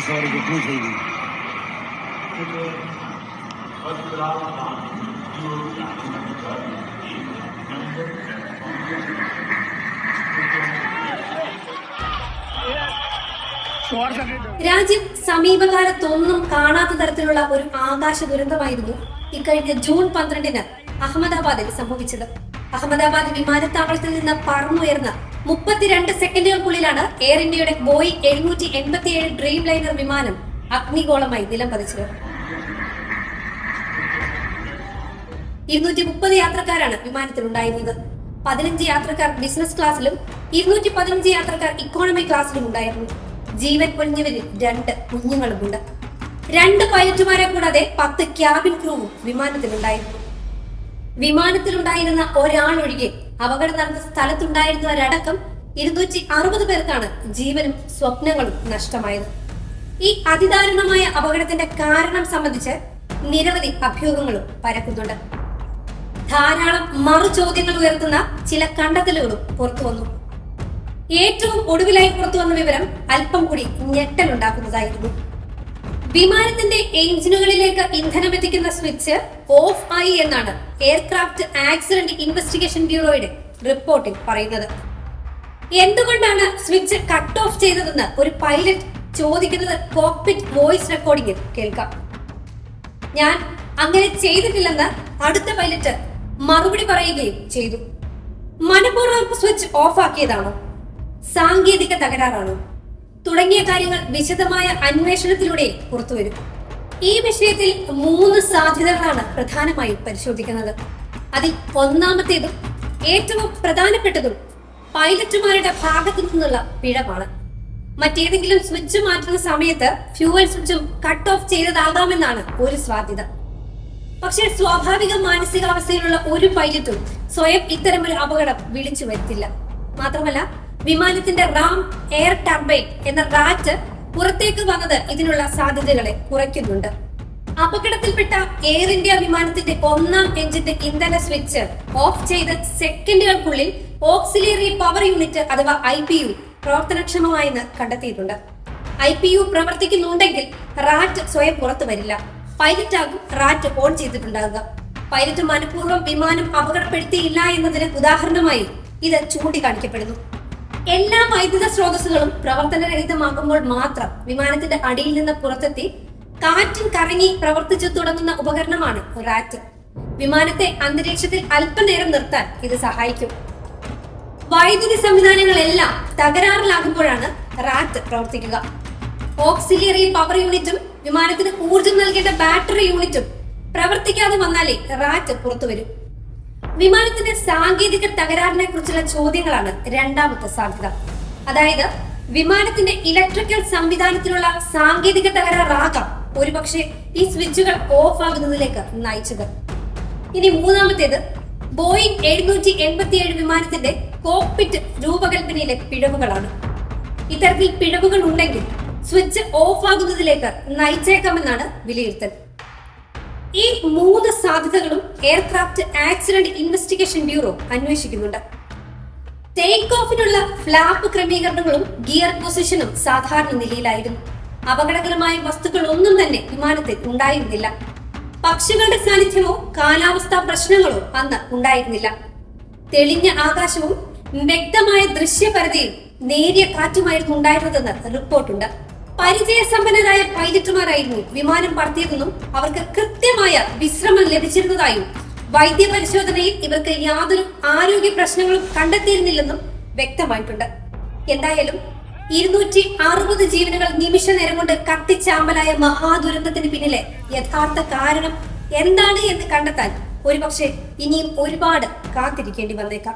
Sorry കിട്ടുകയും ചെയ്തു. രാജ്യം സമീപകാലത്തൊന്നും കാണാത്ത തരത്തിലുള്ള ഒരു ആകാശ ദുരന്തമായിരുന്നു ഇക്കഴിഞ്ഞ ജൂൺ 12-ന് അഹമ്മദാബാദിൽ സംഭവിച്ചത്. അഹമ്മദാബാദ് വിമാനത്താവളത്തിൽ നിന്ന് പറന്നുയർന്ന 32 സെക്കൻഡുകൾക്കുള്ളിലാണ് എയർ ഇന്ത്യയുടെ ബോയിംഗ് 787 ഡ്രീം ലൈനർ വിമാനം അഗ്നിഗോളമായി നിലം പതിച്ചത്. 230 യാത്രക്കാരാണ് വിമാനത്തിലുണ്ടായിരുന്നത്. 15 യാത്രക്കാർ ബിസിനസ് ക്ലാസ്സിലും 215 യാത്രക്കാർ ഇക്കോണമി ക്ലാസ്സിലും ഉണ്ടായിരുന്നു. ജീവൻ പൊലിഞ്ഞവരിൽ 2 കുഞ്ഞുങ്ങളുമുണ്ട്. 2 പൈലറ്റുമാരെ കൂടാതെ 10 ക്യാബിൻ ക്രൂവും വിമാനത്തിലുണ്ടായിരുന്നു. വിമാനത്തിലുണ്ടായിരുന്ന ഒരാളൊഴികെ അപകടം നടന്ന സ്ഥലത്തുണ്ടായിരുന്നവരടക്കം 260 പേർക്കാണ് ജീവനും സ്വപ്നങ്ങളും നഷ്ടമായത്. ഈ അതിദാരുണമായ അപകടത്തിന്റെ കാരണം സംബന്ധിച്ച് നിരവധി അഭ്യൂഹങ്ങളും പരക്കുന്നുണ്ട്. ധാരാളം മറു ചോദ്യങ്ങൾ ഉയർത്തുന്ന ചില കണ്ടെത്തലുകളും പുറത്തു വന്നു. ഏറ്റവും ഒടുവിലായി പുറത്തു വന്ന വിവരം അല്പം കൂടി ഞെട്ടലുണ്ടാക്കുന്നതായിരുന്നു. വിമാനത്തിന്റെ എഞ്ചിനുകളിലേക്ക് ഇന്ധനമെത്തിക്കുന്ന സ്വിച്ച് ഓഫ് ആയി എന്നാണ് എയർക്രാഫ്റ്റ് ആക്സിഡന്റ് ഇൻവെസ്റ്റിഗേഷൻ ബ്യൂറോയുടെ റിപ്പോർട്ടിൽ പറയുന്നത്. എന്തുകൊണ്ടാണ് സ്വിച്ച് കട്ട് ഓഫ് ചെയ്തതെന്ന് ഒരു പൈലറ്റ് ചോദിക്കുന്നത് കോക്പിറ്റ് വോയിസ് റെക്കോർഡിംഗിൽ കേൾക്കാം. ഞാൻ അങ്ങനെ ചെയ്തിട്ടില്ലെന്ന് അടുത്ത പൈലറ്റ് മറുപടി പറയുകയും ചെയ്തു. മനഃപൂർവ്വം സ്വിച്ച് ഓഫ് ആക്കിയതാണോ, സാങ്കേതിക തകരാറാണോ തുടങ്ങിയ കാര്യങ്ങൾ വിശദമായ അന്വേഷണത്തിലൂടെ പുറത്തുവരും. ഈ വിഷയത്തിൽ 3 സാധ്യതകളാണ് പ്രധാനമായും പരിശോധിക്കുന്നത്. അതിൽ ഒന്നാമത്തേതും ഏറ്റവും പ്രധാനപ്പെട്ടതും പൈലറ്റുമാരുടെ ഭാഗത്തു നിന്നുള്ള പിഴവാണ്. മറ്റേതെങ്കിലും സ്വിച്ച് മാറ്റുന്ന സമയത്ത് ഫ്യൂവൽ സ്വിച്ചും കട്ട് ഓഫ് ചെയ്തതാകാമെന്നാണ് ഒരു സാധ്യത. പക്ഷേ സ്വാഭാവിക മാനസികാവസ്ഥയിലുള്ള ഒരു പൈലറ്റും സ്വയം ഇത്തരമൊരു അപകടം വിളിച്ചു വരുത്തില്ല. മാത്രമല്ല, വിമാനത്തിന്റെ റാം എയർ ടർബൈൻ എന്ന റാറ്റ് പുറത്തേക്ക് വന്നത് ഇതിനുള്ള സാധ്യതകളെ കുറയ്ക്കുന്നുണ്ട്. അപകടത്തിൽപ്പെട്ട എയർ ഇന്ത്യ വിമാനത്തിന്റെ 1-ാം എഞ്ചിന്റെ ഇന്ധന സ്വിച്ച് ഓഫ് ചെയ്ത് സെക്കൻഡുകൾക്കുള്ളിൽ ഓക്സിലിയറി പവർ യൂണിറ്റ് അഥവാ IPU പ്രവർത്തനക്ഷമമായെന്ന് കണ്ടെത്തിയിട്ടുണ്ട്. IPU പ്രവർത്തിക്കുന്നുണ്ടെങ്കിൽ റാറ്റ് സ്വയം പുറത്തു വരില്ല. പൈലറ്റ് ആകും റാറ്റ് ഓൺ ചെയ്തിട്ടുണ്ടാകുക. പൈലറ്റ് മനഃപൂർവ്വം വിമാനം അപകടപ്പെടുത്തിയില്ല എന്നതിന് ഉദാഹരണമായി ഇത് ചൂണ്ടിക്കാണിക്കപ്പെടുന്നു. എല്ലാ വൈദ്യുത സ്രോതസ്സുകളും പ്രവർത്തനരഹിതമാക്കുമ്പോൾ മാത്രം വിമാനത്തിന്റെ അടിയിൽ നിന്ന് പുറത്തെത്തി കാറ്റിൽ കറങ്ങി പ്രവർത്തിച്ചു തുടങ്ങുന്ന ഉപകരണമാണ് റാറ്റ്. വിമാനത്തെ അന്തരീക്ഷത്തിൽ അല്പനേരം നിർത്താൻ ഇത് സഹായിക്കും. വൈദ്യുതി സംവിധാനങ്ങളെല്ലാം തകരാറിലാകുമ്പോഴാണ് റാറ്റ് പ്രവർത്തിക്കുക. ഓക്സിലിയറി പവർ യൂണിറ്റും വിമാനത്തിന് ഊർജം നൽകേണ്ട ബാറ്ററി യൂണിറ്റും പ്രവർത്തിക്കാതെ വന്നാലേ റാറ്റ് പുറത്തു വരും. വിമാനത്തിന്റെ സാങ്കേതിക തകരാറിനെ കുറിച്ചുള്ള ചോദ്യങ്ങളാണ് രണ്ടാമത്തെ സാധ്യത. അതായത് വിമാനത്തിന്റെ ഇലക്ട്രിക്കൽ സംവിധാനത്തിലുള്ള സാങ്കേതിക തകരാറാകാം ഒരുപക്ഷെ ഈ സ്വിച്ചുകൾ ഓഫ് ആകുന്നതിലേക്ക് നയിച്ചത്. ഇനി മൂന്നാമത്തേത് ബോയിംഗ് 787 വിമാനത്തിന്റെ കോക്പിറ്റ് രൂപകൽപ്പനയിലെ പിഴവുകളാണ്. ഇത്തരത്തിൽ പിഴവുകൾ ഉണ്ടെങ്കിൽ സ്വിച്ച് ഓഫ് ആകുന്നതിലേക്ക് നയിച്ചേക്കാമെന്നാണ് വിലയിരുത്തൽ. ഈ 3 സാധ്യതകളും എയർക്രാഫ്റ്റ് ആക്സിഡന്റ് ഇൻവെസ്റ്റിഗേഷൻ ബ്യൂറോ അന്വേഷിക്കുന്നുണ്ട്. ടേക്ക് ഓഫിനുള്ള ഫ്ലാപ്പ് ക്രമീകരണങ്ങളും ഗിയർ പൊസിഷനും സാധാരണ നിലയിലായിരുന്നു. അപകടകരമായ വസ്തുക്കൾ ഒന്നും തന്നെ വിമാനത്തിൽ ഉണ്ടായിരുന്നില്ല. പക്ഷികളുടെ സാന്നിധ്യമോ കാലാവസ്ഥാ പ്രശ്നങ്ങളോ അന്ന് ഉണ്ടായിരുന്നില്ല. തെളിഞ്ഞ ആകാശവും വ്യക്തമായ ദൃശ്യപരതയും നേരിയ കാറ്റുമായിരുന്നു ഉണ്ടായിരുന്നതെന്ന് റിപ്പോർട്ടുണ്ട്. പരിചയസമ്പന്നരായ പൈലറ്റുമാരായിരുന്നു വിമാനം പറത്തിയതെന്നും അവർക്ക് കൃത്യമായ വിശ്രമം ലഭിച്ചിരുന്നതായും വൈദ്യപരിശോധനയിൽ ഇവർക്ക് യാതൊരു ആരോഗ്യ പ്രശ്നങ്ങളും കണ്ടെത്തിയിരുന്നില്ലെന്നും വ്യക്തമായിട്ടുണ്ട്. എന്തായാലും 260 ജീവനുകൾ നിമിഷ നേരം കൊണ്ട് കത്തിച്ചാമ്പലായ മഹാദുരന്തത്തിന് പിന്നിലെ യഥാർത്ഥ കാരണം എന്താണ് എന്ന് കണ്ടെത്താൻ ഒരുപക്ഷെ ഇനിയും ഒരുപാട് കാത്തിരിക്കേണ്ടി വന്നേക്കാം.